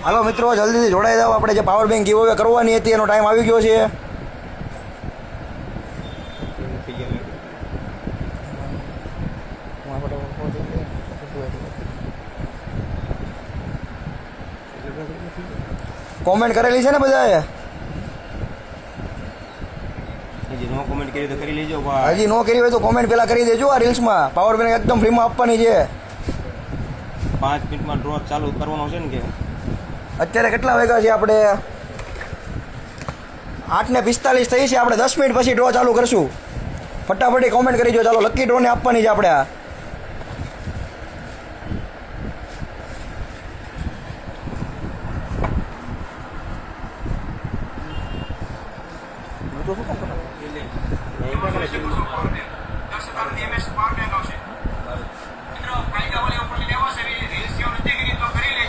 હાલો મિત્રો જલ્દીથી જોડાઈ જાઓ. આપણે જે પાવર બેંક ગીવ અવે કરવાની હતી એનો ટાઈમ આવી ગયો છે. કોમેન્ટ કરેલી છે ને બધાએ? હજી નો કોમેન્ટ કરી તો કરી લેજો. હજી નો કરી હોય તો કોમેન્ટ પેલા કરી દેજો. આ રીલ્સમાં પાવર બેંક એકદમ ફ્રીમાં આપવાની છે. 5 મિનિટમાં ડ્રો ચાલુ કરવાનો છે ને કે અત્યારે કેટલા વાગ્યા છે? આપણે 8:45 થઈ છે. આપણે 10 મિનિટ પછી ડ્રો ચાલુ કરશું. ફટાફટી કોમેન્ટ કરી દો. ચાલો લકી ડ્રોને આપવાની છે આપણે.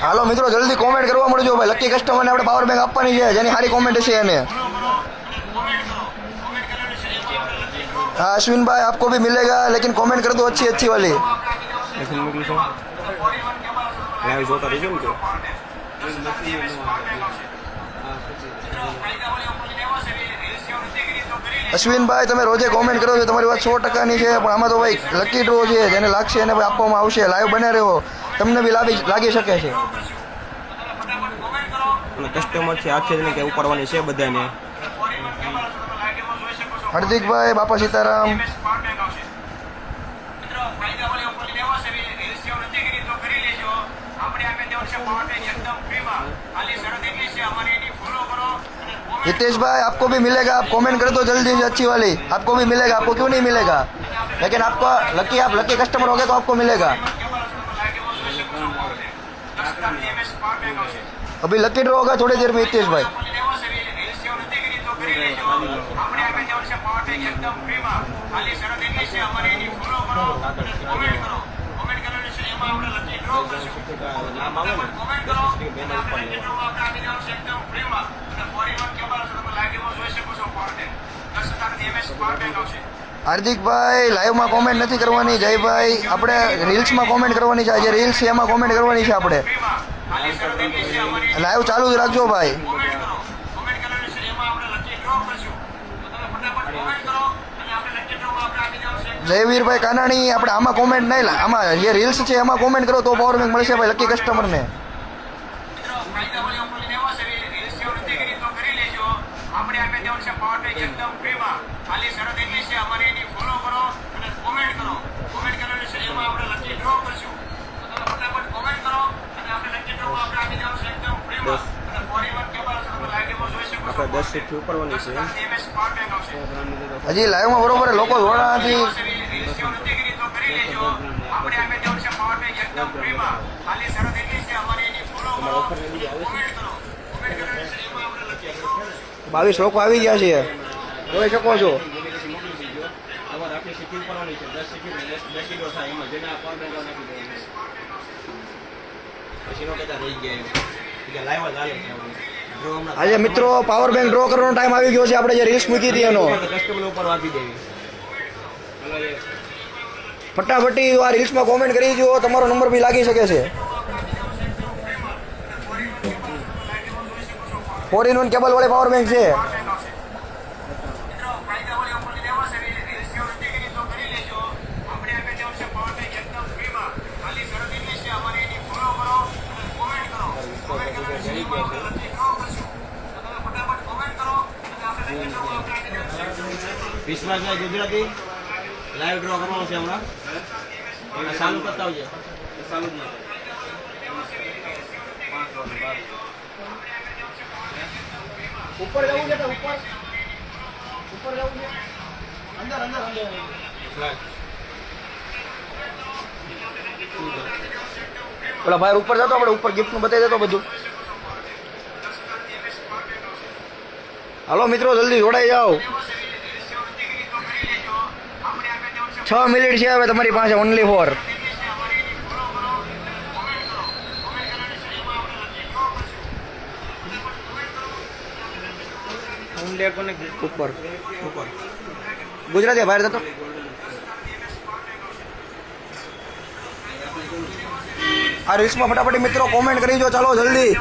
હાલો મિત્રો જલ્દી કોમેન્ટ કરવા મળજો ભાઈ. લકી કસ્ટમરને આપણે પાવર બેંક આપવાની છે જેની સારી કોમેન્ટ હશે એને. हाँ अश्विन भाई आपको भी मिलेगा लेकिन कमेंट कर दो अच्छी अच्छी वाली. અશ્વિન ભાઈ તમે રોજે કોમેન્ટ કરો છો, તમારી વાત 100%ની છે, પણ આમાં તો ભાઈ લકી ડ્રો છે જેને લાગશે એને ભાઈ આપવામાં આવશે. લાઈવ બને રહ્યો, તમને બી લાગી શકે છે. કસ્ટમર છે આખે જને કે ઉપાડવાની છે બધાને. હાર્દિકભાઈ બાપા સીતારામ. हितेश भाई आपको भी मिलेगा, आप कमेंट कर दो जल्दी अच्छी वाली. आपको भी मिलेगा, आपको क्यों नहीं मिलेगा? लेकिन आपका लकी, आप लकी कस्टमर हो गए तो आपको मिलेगा. अभी लकी ड्रॉ होगा थोड़ी देर में हितेश भाई. હાર્દિકભાઈ લાઈવમાં કોમેન્ટ નથી કરવાની. જયભાઈ આપણે રીલ્સમાં કોમેન્ટ કરવાની છે. આજે રીલ્સ એમાં કોમેન્ટ કરવાની છે. આપણે લાઈવ ચાલુ જ રાખજો ભાઈ. જયવીરભાઈ કાનાણી આપણે આમાં કોમેન્ટ નહીં, આમાં જે રીલ્સ છે એમાં કોમેન્ટ કરો તો પાવર બેંક મળશે ભાઈ લકી કસ્ટમરને. હજી લાઈવમાં બરોબર લોકો જોડા નથી. બાવીસ લોકો આવી ગયા છે, જોઈ શકો છો. આજે મિત્રો પાવર બેંક ડ્રો કરવાનો ટાઈમ આવી ગયો છે. આપણે જે રીલ્સ મૂકી હતી એનો ફટાફટી આ રીલ્સમાં કોમેન્ટ કરી દો. તમારો નંબર બી લાગી શકે છે. 4-in-1 કેબલ વાળી પાવર બેંક છે. વિશ્વાસભાઈ ગુજરાતી લાઈવ ડ્રો કરવાનો છે હમણાં. ચાલુ કરતા આવજો. ચાલુ જ ઉપર જવું છે, ઉપર જવું છે, અંદર અંદર અંદર. પેલા ભાઈ ઉપર જતો, આપણે ઉપર ગિફ્ટ નું બતાવી દેતો બધું. હાલો મિત્રો જલ્દી જોડાઈ જાઓ. 6 મિનિટ છે હવે તમારી પાસે ઓનલી ફોર. ઉપર ગુજરાતી બહાર જતો આ રીલ્સમાં ફટાફટ મિત્રો કોમેન્ટ કરી દો, ચાલો જલ્દી.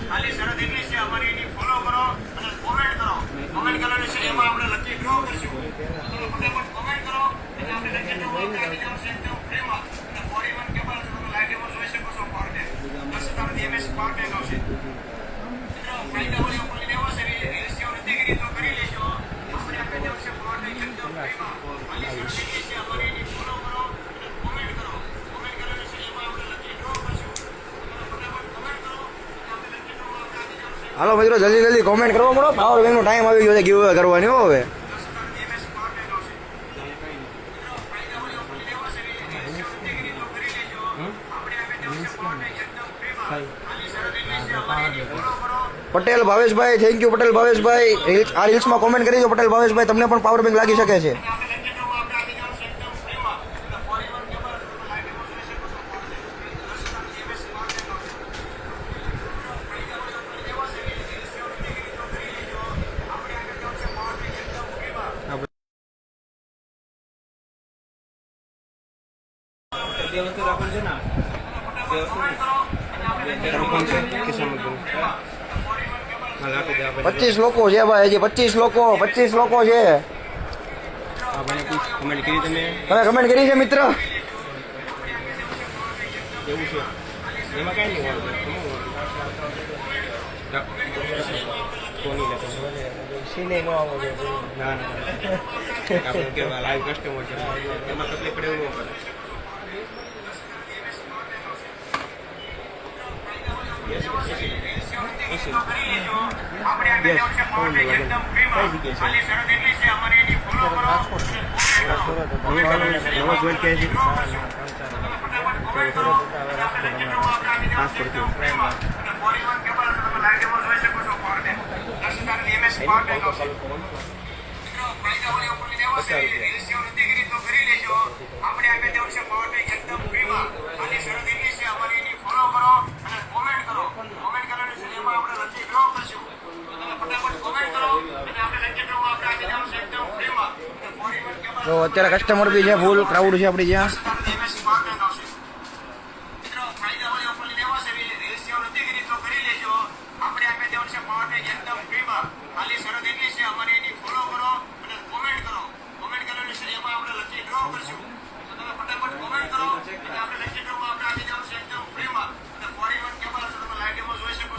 ખાલી શરત એટલી છે અમારી એની ફોલો કરો અને કોમેન્ટ કરો. કોમેન્ટ કરવાની છે એમાં આપણે લકી ડ્રો કરશું. ફટાફટ કોમેન્ટ કરો અને આપણે લકી ડ્રો આપી દેવું છે એકદમ ફ્રીમાં. અને 41 કેબલ તમે લાઈવ ડેમો જોઈ શકો છો પર ડે. 10 તારીખે MS પર ડે આવશે. મિત્રો ફાયદાવાળી ઓફર લેવો છે એ રેશિયો નથી કરી તો કરી લેજો. આપણે આપી દેવું છે પર ડે એકદમ ફ્રીમાં. ખાલી શરત એટલી છે અમારી એની ફોલો કરો અને કોમેન્ટ કરો. કોમેન્ટ કરવાની છે એમાં આપણે લકી ડ્રો કરશું. ફટાફટ કોમેન્ટ કરો અને આપણે લકી ડ્રો આપી દેવું છે. હાલો મિત્રો જલ્દી જલ્દી કોમેન્ટ કરવા મળો. પાવર બેંકનો ટાઈમ આવી ગયો છે ગીવ અવે કરવાની હો હવે. પટેલ ભાવેશભાઈ, થેન્ક યુ પટેલ ભાવેશભાઈ. આ રીલ્સમાં કોમેન્ટ કરી દો પટેલ ભાવેશભાઈ, તમને પણ પાવર બેંક લાગી શકે છે. બે વસ્તુ રાખવું છે ને બે વસ્તુ તારું છે કિસ્સામાં ગયું હાલ આપી દે આપણે 25 લોકો છે ભાઈ, હજી 25 લોકો છે. આ ભાઈને પૂછ કમેન્ટ કરી તમે તમે કમેન્ટ કરી છે મિત્ર? એવું છે એમાં કાંઈ નહીં હોય કોની લેતો સીને નો આવો છે. ના ના આપણે કેવા લાઈવ કસ્ટમર છે એમાં તકલીફ પડે એવું ન પડે તો અત્યારે કસ્ટમર બી છે, ફૂલ ક્રાઉડ છે આપણી જ્યાં.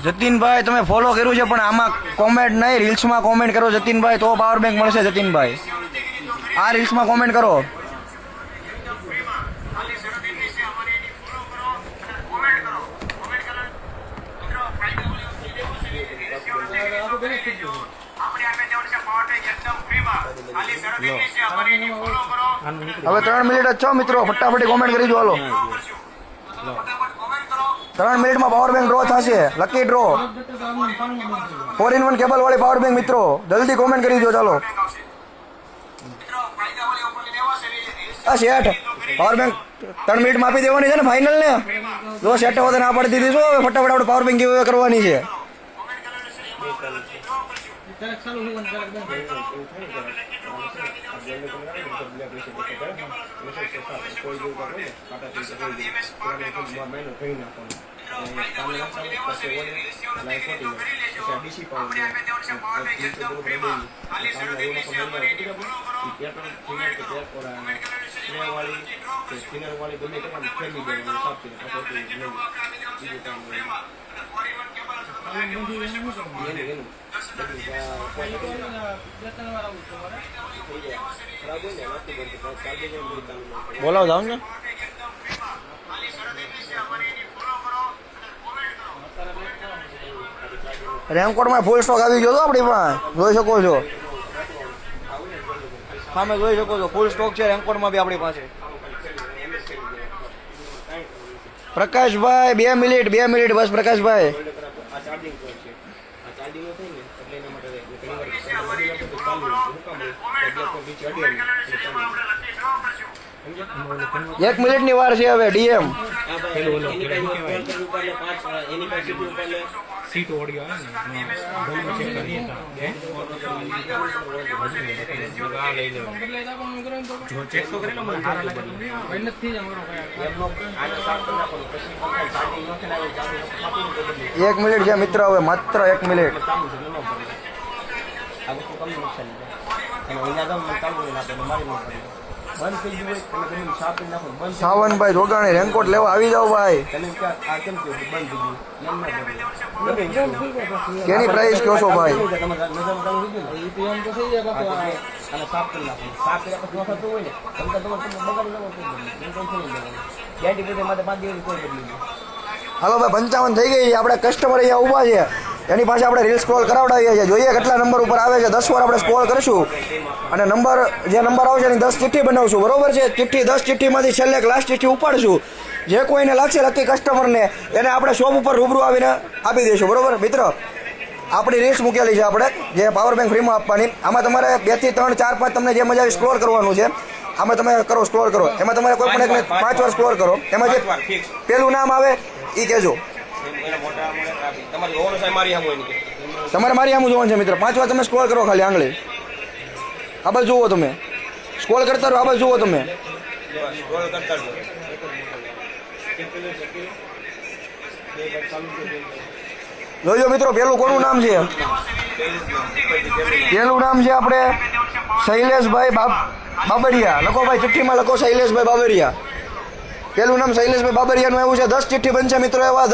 જતીનભાઈ તમે ફોલો કર્યું છે પણ આમાં કોમેન્ટ નહીં, રીલ્સમાં કોમેન્ટ કરો જતીનભાઈ, તો પાવર બેંક મળશે જતીનભાઈ. આ રીલ્સમાં કોમેન્ટ કરો. હવે 3 મિનિટ જ છો મિત્રો, ફટાફટ કોમેન્ટ કરી દો. હાલો 3 મિનિટમાં પાવર બેંક ડ્રો થશે, લકી ડ્રો 4-in-1 કેબલ વાળી પાવર બેંક મિત્રો, જલ્દી કોમેન્ટ કરી દો. ચાલો આ શેઠ પાવર બેંક 3 મિનિટમાં આપી દેવાની છે ને ફાઇનલ ને. જો શેઠ હોતે ના પાડી દીધી શું, હવે ફટાફટ આપણે પાવર બેંક ગીવ કરવાની છે. બોલાવ જાવ ને. રેમકોટમાં ફૂલ સ્ટોક આવી ગયો તો આપણી પાસે, જોઈ શકો છો સામે, જોઈ શકો છો ફૂલ સ્ટોક છે રેમકોટમાં બી આપણી પાસે. પ્રકાશભાઈ 2 મિનિટ બસ. પ્રકાશભાઈ 1 મિનિટની વાર છે હવે ડીએમ. હા ભાઈ, એની પાસે ઉપર લે 5, એની પાસે ઉપર લે સીટ ઓડિયો આવે ને બોલમાં ચેક કરીએ આ લઈ લેવો જો ચેક તો કરી લો મને સારા લાગે મહેનતથી જ અમારો એમનો આને સાફ કરી નાખો પછી પંખા ચાર્જિંગ નથી લાગે ચાર્જિંગ ફાટી ગયું 1 મિનિટ છે મિત્ર, હવે માત્ર 1 મિનિટ. ચાલુ છે ન પડે આ વસ્તુ કમ નુકસાન છે અને અહીંયા તો મને ચાલુ ના પડે મારી નો પડે બંધ થઈ ગયું હોય તમે ગમે સાફ કરી નાખો બંધ સાવનભાઈ જોગાણી રેનકોટ લેવા આવી જાવ ભાઈ. તમે આ કેમ થયું બંધ થઈ ગયું એમ ના પડે કેની પ્રાઇસ કહો છો ભાઈ? તમે નજરમાં ચાલુ થઈ ગયું ને એમ તો થઈ જાય બાકી અને સાફ કરી નાખો સાફ કર્યા પછી વખત હોય ને તમે તો તમારે બગાડી નાખો તો ગેરંટી બધે માટે 5 દિવસ કોઈ બદલી નહીં. હાલો ભાઈ 55 થઈ ગઈ છે. આપણે કસ્ટમર અહીંયા ઊભા છે, એની પાસે આપણે રીલ સ્ક્રોલ કરાવડાવીએ છીએ. જોઈએ કેટલા નંબર ઉપર આવે છે. 10 વાર આપણે સ્ક્રોલ કરીશું અને નંબર જે નંબર આવશે એની 10 ચિઠ્ઠી બનાવશું. બરોબર છે? ચિઠ્ઠી 10 ચિઠ્ઠીમાંથી છેલ્લે એક લાસ્ટ ચિઠ્ઠી ઉપાડશું. જે કોઈને લાગશે લકી કસ્ટમરને એને આપણે શોપ ઉપર રૂબરૂ આવીને આપી દઈશું. બરોબર મિત્ર? આપણી રીલ્સ મૂકેલી છે આપણે, જે પાવર બેંક ફ્રીમાં આપવાની. આમાં તમારે 2 થી 3 4 5 તમને જે મજા આવી સ્ક્રોલ કરવાનું છે. આમાં તમે કરો સ્ક્રોલ કરો, એમાં તમારે કોઈ પણ એકને 5 વાર સ્ક્રોલ કરો. એમાં જે પેલું નામ આવે એ કહેજો. એના મોટા તમારી ઓવર સાઈ મારી આમ હોય ને તમારે મારી આમ જોવાનું છે મિત્ર. 5 વાર તમે સ્ક્રોલ કરો ખાલી આંગળી. આ બાજુ જુઓ તમે, સ્ક્રોલ કરતા રહો. આ બાજુ જુઓ તમે. સ્ક્રોલ કરતા રહો. જોજો મિત્રો, પેલું કોનું નામ છે? પેલું નામ છે આપણે શૈલેષભાઈ બાબરિયા. લખો ભાઈ, ચિઠ્ઠીમાં લખો શૈલેષભાઈ બાબરિયા. પેલું નામ શૈલેષભાઈ બાબરિયાનું એવું છે. 10 ચિઠ્ઠી બનશે મિત્રો. એવા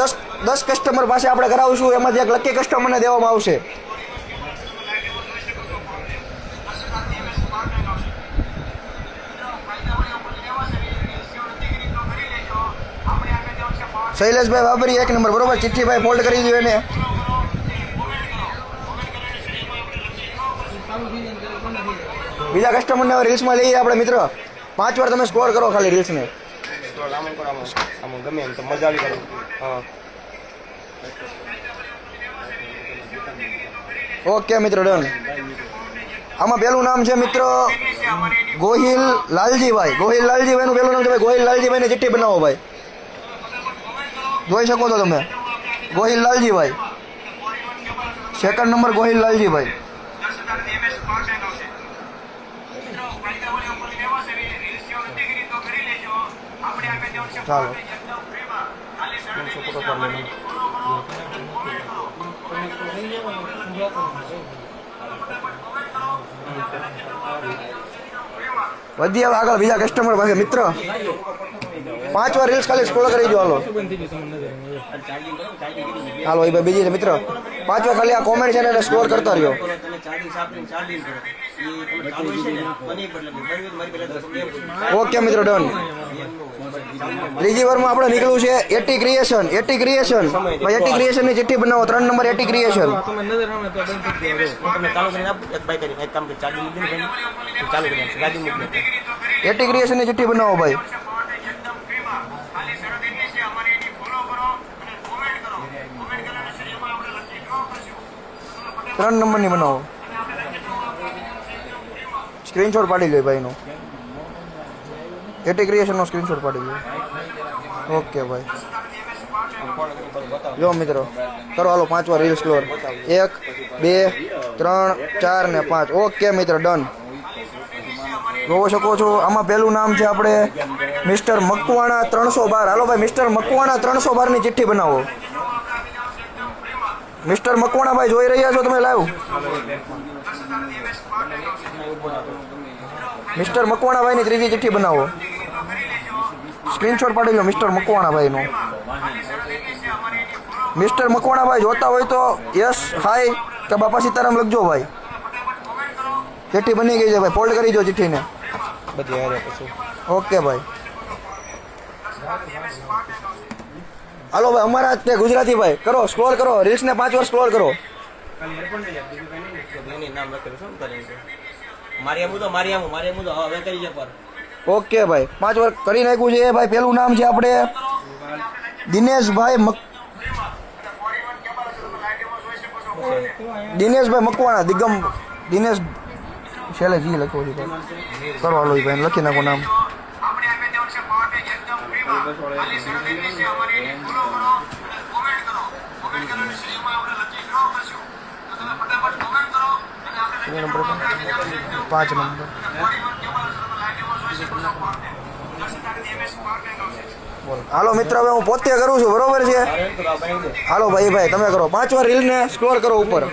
10 કસ્ટમર પાસે આપણે કરાવશું. એમાંથી એક લકી કસ્ટમરને દેવામાં આવશે. શૈલેષભાઈ બાબરિયા 1 નંબર. બરોબર? ચિઠ્ઠીભાઈ ફોલ્ડ કરી દો એને. બીજા કસ્ટમરને હવે રીલ્સમાં લઈએ આપણે મિત્ર. 5 વાર તમે સ્કોર કરો ખાલી રીલ્સને. સ્ક્રોલ આમ કરો આમ ગમે એમ તો મજા આવી કરે. હા ઓકે મિત્ર, ડન. આમાં પેલું નામ છે મિત્ર ગોહિલ લાલજીભાઈ. ગોહિલ લાલજીભાઈનું પેલું નામ છે ભાઈ. ગોહિલ લાલજીભાઈને ચિઠ્ઠી બનાવો ભાઈ. જોઈ શકો છો તમે, ગોહિલ લાલજીભાઈ. 2nd number Gohil Laljibhai. ચાલો વધી હવે આગળ બીજા કસ્ટમર પાસે મિત્ર. 5 વાર રીલ્સ ખાલી સ્ક્રોલ કરી દો. હાલો હાલો એ ભાઈ બીજી છે મિત્ર. 5 વાર ખાલી આ કોમેન્ટ છે ને એને સ્ક્રોલ કરતા રહ્યો. તમે ચાર્જિંગ સાપની ચાર્જિંગ કરો એ તમે ચાલુ છે ને મને બદલે મારી પહેલા ઓકે મિત્ર, ડન. ત્રીજી વારમાં આપણે નીકળ્યું છે એટી ક્રિએશન. એટી ક્રિએશન ભાઈ, એટી ક્રિએશનની ચિઠ્ઠી બનાવો. 3 નંબર એટી ક્રિએશન. તમે નજર સામે તો બંધ થઈ ગયો. તમે ચાલુ કરીને આપો એક બાઈક કરી એક કામ કે ચાર્જિંગ મૂકી ને ચાલુ કરી નાખો. ગાડી મૂકી એટી ક્રિએશનની ચિઠ્ઠી બનાવો ભાઈ. 3 નંબરની બનાવો. સ્ક્રીનશોટ પાડી લો ભાઈનો. એટી ક્રિએશનનો સ્ક્રીનશોટ પાડી લો. ઓકે ભાઈ. જો મિત્રો કરો. હાલો 5 વાર રીલ સ્ક્રોલ. 1 2 3 4 ને 5. ઓકે મિત્ર, ડન. જોઈ શકો છો આમાં પેલું નામ છે આપણે મિસ્ટર મકવાણા 312. હાલો ભાઈ, મિસ્ટર મકવાણા 312 ની ચિઠ્ઠી બનાવો. મિસ્ટર મકવાણા ભાઈ જોઈ રહ્યા છો તમે લાઈવ? મિસ્ટર મકવાણા ભાઈની ત્રીજી ચિઠ્ઠી બનાવો. સ્ક્રીનશોટ પાડી લો મિસ્ટર મકવાણા ભાઈનો. મિસ્ટર મકવાણા ભાઈ જોતા હોય તો યસ હાય કે બાપા સીતારામ લખજો ભાઈ. ચિઠ્ઠી બની ગઈ છે ભાઈ. ફોલ્ડ કરી દો ચિઠ્ઠીને. બધી હારે પછી ઓકે ભાઈ. હાલો ભાઈ, અમારા તે ગુજરાતી ભાઈ કરો. સ્ક્રોલ કરો રીલ્સને 5 વાર સ્ક્રોલ કરો. એની નામ લખેલું શું કરે છે મારી આમ તો હવે કરી છે પર ઓકે ભાઈ, 5 વાર કરી નાખ્યું છે ભાઈ. પેલું નામ છે આપણે દિનેશભાઈ મકવાણા. દિનેશ છેલ્લે જી લખો છો કરો. હાલો એ ભાઈ લખી નાખો નામ. ખાલી શરત એટલી છે અમારી એની ફોલો કરો અને કોમેન્ટ કરો. કોમેન્ટ કરવાની છે એમાં આપણે લકી ડ્રો કરશું. તો તમે ફટાફટ કોમેન્ટ કરો અને આપણે લકી ડ્રો આપણે આપી દેવાનું છે એકદમ 5 નંબર. અને 41 કેબલ તમે લાઈવમાં જોઈ શકો છો પાર્ટને. 10 તારીખે MS પાર્ટ આવશે. હાલો મિત્ર, હવે હું પોતે કરું છું, બરોબર છે? હાલો ભાઈ તમે કરો. 5 વાર રીલને સ્ક્રોલ કરો ઉપર.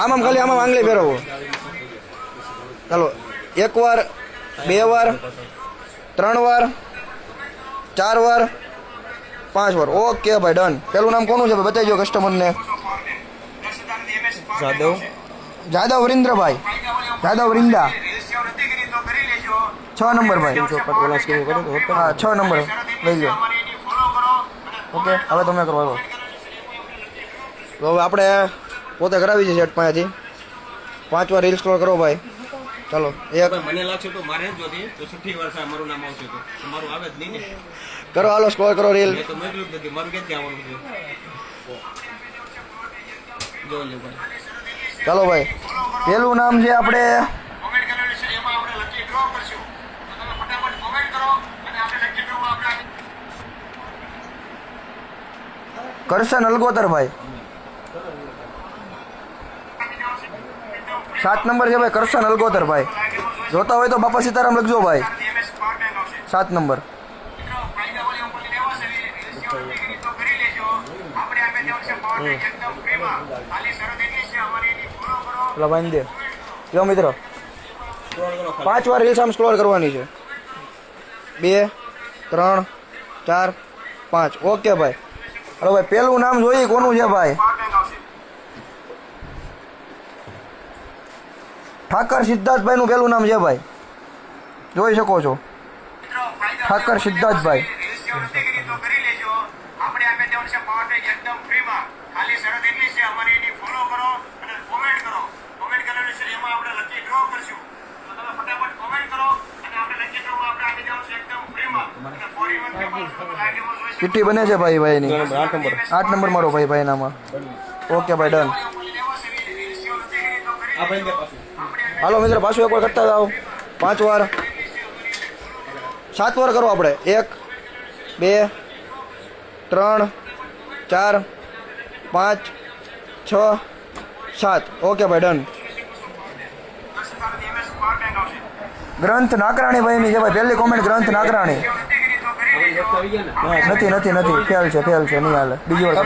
આમ ખાલી આમાં આંગળી ફેરવો. ચાલો, 1 વાર, 2 વાર, 3 વાર, 4 વાર, 5 વાર. ઓકે ભાઈ, ડન. પેલું નામ કોનું છે ભાઈ, બતાવી દો કસ્ટમરને. 10 તારીખે MS પાર્ટ આવશે. જાદવ વરિન્દ્રભાઈ, જાદવ વરિંદા, રીલ્સ જેવું નથી કરી તો કરી લેજો. 6 નંબર ભાઈ. હા, 6 નંબર લઈ લો. અમારી એની ફોલો કરો અને ઓકે, હવે તમે કરો. હાલો. તો હવે આપણે પોતે કરાવી છે સેટ પાસેથી. 5 વાર રીલ સ્ક્રોલ કરો ભાઈ. ચાલો, 1 મને લાગશે તો મારે જ જોતી તો 60 વર્ષ મારું નામ આવશે તો મારું આવે જ નહીં ને. કરો. હાલો, સ્ક્રોલ કરો રીલ. મેં તો મોકલ્યું જ નથી, મારું ક્યાંથી આવવાનું છે. જોઈ લો ભાઈ. ચાલો ભાઈ, પેલું નામ છે આપણે કોમેન્ટ કરેલું છે એમાં આપણે લકી ડ્રો કરશું. તો તમે ફટાફટ કોમેન્ટ કરો અને આપણે લકી ડ્રોમાં આપણે કરશન અલગોતરભાઈ. 7 નંબર છે ભાઈ, કરશન અલગોતરભાઈ. જોતા હોય તો બાપા સીતારામ લખજો ભાઈ. MS પાર્ટ આવશે. 7 નંબર. મિત્રો ફાયદા વાળી ઉપરથી લેવા છે રીલ્સ જેવું નથી કરી તો કરી લેજો. આપણે આપે દેવાનું છે પાર્ટ એકદમ ફ્રીમાં. ખાલી શરત એટલી છે અમારી એની ફોલો કરો. પેલા બાંધી દે. જો મિત્રો, સ્ક્રોલ કરો 5 વાર રીલ્સ આમ સ્ક્રોલ કરવાની છે. 2, 3, 4, 5. ઓકે ભાઈ. હલો ભાઈ, પેલું નામ જોઈએ કોનું છે ભાઈ? પાર્ટ આવશે. ઠાકર સિદ્ધાર્થભાઈનું પેલું નામ છે ભાઈ. જોઈ શકો છો. મિત્રો ફાયદા ઠાકર સિદ્ધાર્થભાઈ. રીલ્સ જેવું નથી કરી તો કરી લેજો. આપણે આપે દેવાનું છે પાર્ટ એકદમ ફ્રીમાં. ખાલી શરત એટલી છે અમારી એની ફોલો કરો અને કોમેન્ટ કરો. કોમેન્ટ કરેલું છે એમાં આપણે લકી ડ્રો કરશું. તો તમે ફટાફટ કોમેન્ટ કરો અને આપણે લકી ડ્રોમાં આપણે આપી દેવાનું છે એકદમ ફ્રીમાં. અને 41 કેબલ તમે લાઈવમાં જોઈ શકો ચિઠ્ઠી બને છે ભાઈ ભાઈની. 8 નંબર. 8 નંબર મારો ભાઈ ભાઈનામાં. ઓકે ભાઈ, ડન. રીલ્સ જેવું નથી કરી તો કરી આ ભાઈ દે પાછું. હાલો મિત્ર, પાછું એકવાર કરતા જાઓ. 5 વાર, 7 વાર કરો આપણે. 1, 2, 3, 4, 5, 6, 7. ઓકે ભાઈ, ડન. MS પાર્ટ આવશે. ગ્રંથ નાકરાણી ભાઈની છે ભાઈ. પહેલી કોમેન્ટ ગ્રંથ નાકરાણી. આવી ગયા ને નથી ફેલ છે નહીં હાલે. બીજી વાર કરો.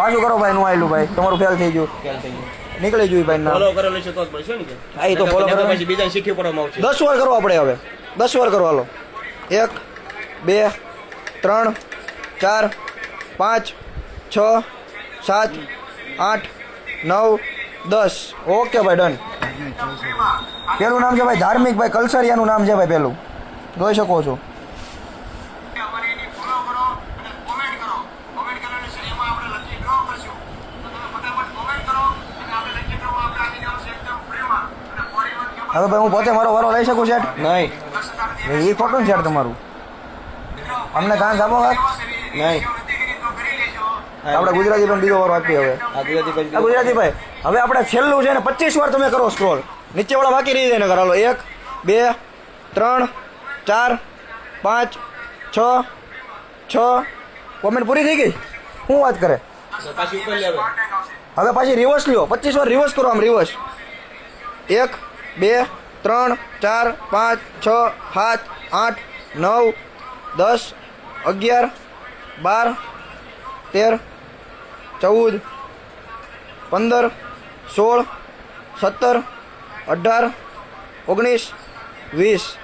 પાછું કરો ભાઈ. નું આવેલું ભાઈ, તમારું ફેલ થઈ ગયું. ખ્યાલ થઈ ગયો. નીકળી ગયું ભાઈ નામ. ફોલો કરેલું છે તો જ પડશે ને કે? હા, એ તો follow નકર કરેલું. પછી બીજાને ચિઠ્ઠી પડવામાં આવશે. 10 વાર કરો આપણે હવે. 10 વાર કરો. હાલો. 1, 2, 3, 4, 5, 6, 7, 8, 9, 10. ઓકે ભાઈ, ડન. પેલું નામ છે ભાઈ ધાર્મિક ભાઈ કલસરિયાનું નામ છે ભાઈ પેલું. જોઈ શકો છો. અમારી એની ફોલો કરો અને કોમેન્ટ કરો. કોમેન્ટ કરેલું છે એમાં આપણે લકી ડ્રો કરશું. તો તમે ફટાફટ કોમેન્ટ કરો અને આપણે લકી ડ્રોમાં આપણે આપી દેવાનું છે એકદમ ફ્રીમાં. અને 41 કેબલ હવે ભાઈ હું પોતે મારો વારો લઈ શકું સેટ? નહીં 10 તારીખે એ ખોટું છે તમારું. અમને ચાન્સ આપો હાથ. નહીં. નથી કરી તો કરી લેજો. આપણે ગુજરાતી પણ બીજો વારો આપીએ હવે. આ ગુજરાતી પછી આ ગુજરાતી ભાઈ, હવે આપણે છેલ્લું છે ને 25 વાર તમે કરો સ્ક્રોલ. નીચેવાળા બાકી રહી જાય ને કરાલો. 1, 2, 3, 4, 5, 6, 6. કોમેન્ટ પૂરી થઈ ગઈ. શું વાત કરે? પાછી ઉપર લે હવે. હવે પાછી રિવર્સ લ્યો. 25 વાર રિવર્સ કરો આમ રિવર્સ. 1, 2, 3, 4, 5, 6, 7, 8, 9, 10, 11, 12, 13, 14, 15, 16, 17, 18, 19, 20,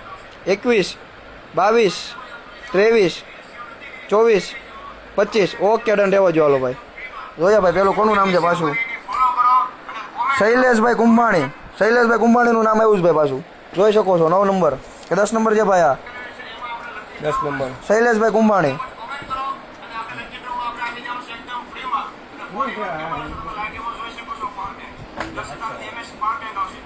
21, 22, 23, 24, 25. Okay, done. રહેવા જો. હાલો ભાઈ. જોયા ભાઈ, પેલું કોનું નામ છે પાછું? શૈલેષભાઈ કુંભાણી. શૈલેષભાઈ કુંભાણીનું નામ આવ્યું છે ભાઈ પાછું. જોઈ શકો છો. 9 નંબર કે 10 નંબર છે ભાઈ? આ 10 નંબર. શૈલેષભાઈ કુંભાણી. કોમેન્ટ કરો અને આપણે લકી ડ્રોમાં આપણે આપી દેવાનું છે એકદમ ફ્રીમાં. અને 41 કેબલ તમે લાઈવમાં જોઈ શકો છો પાર્ટને. 10 તારીખે MS પાર્ટ આવશે.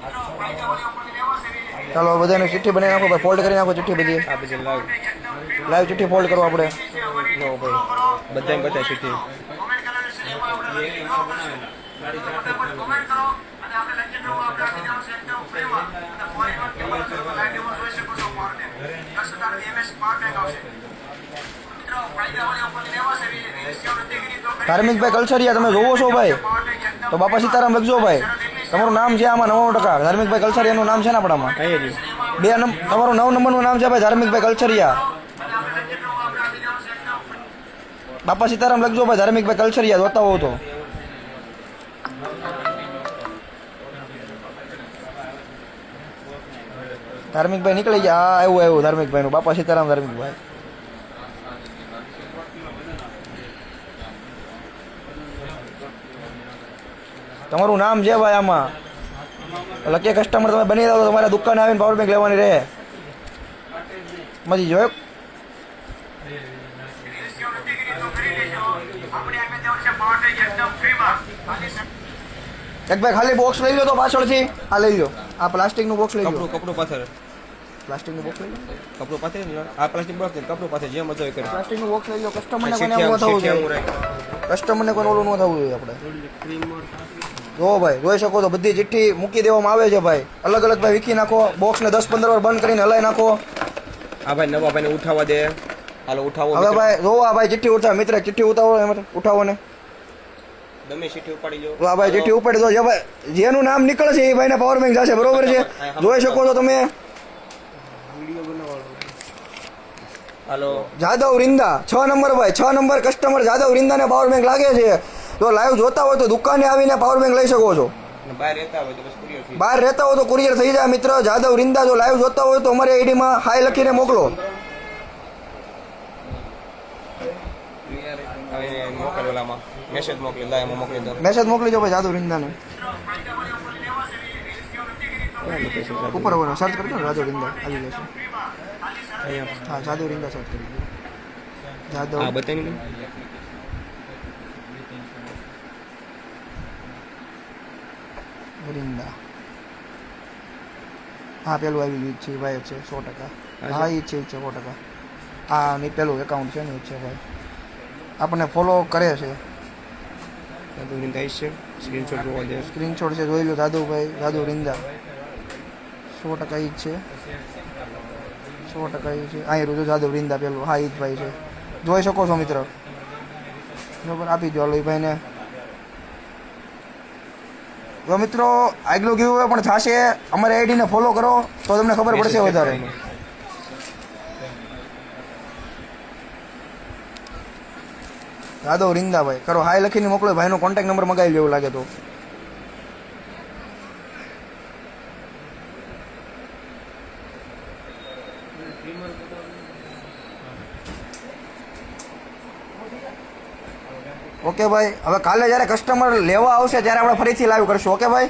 મિત્રો ફાયદા વાળી ઉપરથી લેવા છે ચાલો બધાને ચિઠ્ઠી બનાવી નાખો ભાઈ. ફોલ્ડ કરી નાખો ચિઠ્ઠી બધી. આ પછી લાઈવ. લાઈવ ચિઠ્ઠી ફોલ્ડ કરો આપણે. નો ભાઈ. બધાને બતાવી ચિઠ્ઠી. કોમેન્ટ કરેલું છે એમાં આપણે લકી ડ્રો કરશું. ફટાફટ કોમેન્ટ કરો અને આપણે લકી ડ્રોમાં આપણે આપી દેવાનું છે એકદમ ફ્રીમાં. અને 41 કેબલ તમે લાઈવમાં જોઈ શકો છો પાર્ટને. 10 તારીખે MS પાર્ટ આવશે. કાયદાવાળી ઉપરની લેવાશે રીલ્સ કે વૃદ્ધિ કરી તો ધાર્મિકભાઈ કલસરિયા તમે જોવો છો ભાઈ તો બાપા સીતારામ લખજો ભાઈ. તમારું નામ છે આમાં 99%. ધાર્મિકભાઈ કલસરિયાનું નામ છે ને આપણામાં કઈ રહ્યું 2 નંબર તમારું 9 નંબરનું નામ છે ભાઈ ધાર્મિકભાઈ કલસરિયા. બાપા સીતારામ લખજો ભાઈ ધાર્મિકભાઈ કલસરિયા જોતા હોવ તો. ધાર્મિકભાઈ નીકળી ગયા. હા એવું ધાર્મિકભાઈનું બાપા સીતારામ ધાર્મિકભાઈ. તમારું નામ છે ભાઈ આમાં લકી કસ્ટમર તમે બની જાવ તો તમારા દુકાને આવીને પાવર બેંક લેવાની રહે. મજી જોયો રીલ્સ કે વૃદ્ધિ કરી તો કરી લેજો આપણે આગળ જવાનું છે પાવર એકદમ ફ્રીમાં એક ભાઈ ખાલી બોક્સ લઈ લો તો પાછળથી આ લઈ લો. આ પ્લાસ્ટિકનું બોક્સ લઈ લો. કપડું પાથર પ્લાસ્ટિકનું બોક્સ લઈ લો. કપડું પાથર આ પ્લાસ્ટિક બોક્સ કપડું પાથર જેમ મજા કરે પ્લાસ્ટિકનું બોક્સ લઈ લો. કસ્ટમરને કોઈને આવું ન થવું જોઈએ. કસ્ટમરને કોઈ ઓલું ન થવું જોઈએ આપણે. જો ભાઈ જોઈ શકો તો બધી ચિઠ્ઠી મૂકી દેવામાં આવે છે ભાઈ. અલગ અલગ ભાઈ વીખી નાખો. બોક્સને 10-15 વાર બંધ કરીને હલાવી નાખો. આ ભાઈ નવા ભાઈને ઉઠાવવા દે હાલો ઉઠાવો હવે ભાઈ જો આ ભાઈ ચિઠ્ઠી ઉઠાવે મિત્ર ચિઠ્ઠી ઉઠાવો ને. ગમે સીટી ઉપાડી લો તો આ ભાઈ ચિઠ્ઠી ઉપાડી દો. જે ભાઈ જેનું નામ નીકળશે એ ભાઈને પાવર બેંક જશે. બરોબર છે જોઈ શકો છો તમે. હાલો જાદવ riંદા 6 નંબર ભાઈ 6 નંબર કસ્ટમર જાદવ riંદાને પાવર બેંક લાગે છે. જો લાઈવ જોતા હોય તો દુકાને આવીને પાવર બેંક લઈ શકો છો. અને બહાર રહેતા હોય તો બસ કુરિયર ફી બહાર રહેતા હોય તો કુરિયર થઈ જાય મિત્ર. જાદવ riંદા જો લાઈવ જોતા હોય તો અમારી આઈડીમાં હાય લખીને મોકલો. હવે મોકલવાલામાં મેસેજ મોકલી લાય એમાં મોકલી દો મેસેજ મોકલી દો ભાઈ જાદવ riંદાને. ઉપર સર્ચ કરજો ને જાદવ riંદા આવી જશે. હા જાદવ riંદા સર્ચ કરી દો. જાદવ હા બતાવી દો riંદા. હા પેલું આવી ગયું છે ભાઈ છે 100%. હા એ છે 100%. હા નહીં પેલું એકાઉન્ટ છે ને એ છે ભાઈ. આપણને ફોલો કરે છે. બધું થાય છે સ્ક્રીનશોટ જોવા દે સ્ક્રીનશોટ છે જોઈ લો. જાદવભાઈ જાદવ riંદા 100% ઈ જ છે. 100% ઈ છે. અહીં રોજો જાદવ riંદા પેલું. હા ઈ જ ભાઈ છે જોઈ શકો છો મિત્ર. બરાબર આપી દો હાલો એ ભાઈને. જો મિત્રો આગલો ગીવ અવે પણ થશે. અમારી આઈડીને ફોલો કરો તો તમને ખબર પડશે વધારે. જાદવ riંદા ભાઈ કરો હાય લખીને મોકલો. ભાઈનો કોન્ટેક્ટ નંબર મગાવી લેવું લાગે તો. ઓકે ભાઈ હવે કાલે જ્યારે કસ્ટમર લેવા આવશે ત્યારે આપણે ફરીથી લાઈવ કરશું. ઓકે ભાઈ.